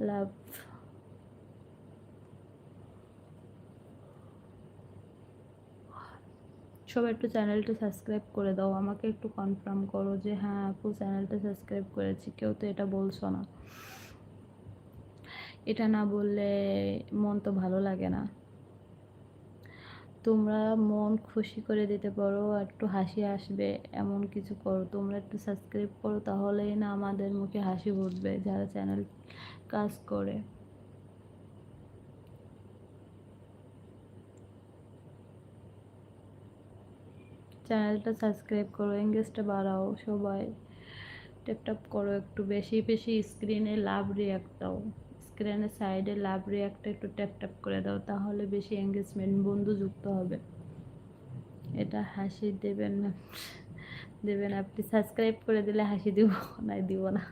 লাভ। সবাই একটু চ্যানেলটা সাবস্ক্রাইব করে দাও, আমাকে একটু কনফার্ম করো যে হ্যাঁ আপু চ্যানেলটা সাবস্ক্রাইব করেছি। কেউ তো এটা বলছো না, এটা না বললে মন তো ভালো লাগে না। তোমরা মন খুশি করে দিতে পারো, একটু হাসি আসবে এমন কিছু করো। তোমরা একটু সাবস্ক্রাইব করো, তাহলেই না আমাদের মুখে হাসি ফুটবে যারা চ্যানেল কাজ করে। চ্যানেলটা সাবস্ক্রাইব করো, এঙ্গেজটা বাড়াও, সবাই ট্যাপ করো একটু বেশি বেশি। স্ক্রিনে লাভ রিয়াক্ট দাও, স্ক্রিনের সাইডে লাভ রিয়াক্টটা একটু ট্যাপ করে দাও, তাহলে বেশি এঙ্গেজমেন্ট বন্ধু যুক্ত হবে। এটা হাসি দেবেন না, দেবেন আপনি সাবস্ক্রাইব করে দিলে হাসি দিব, না দিব না।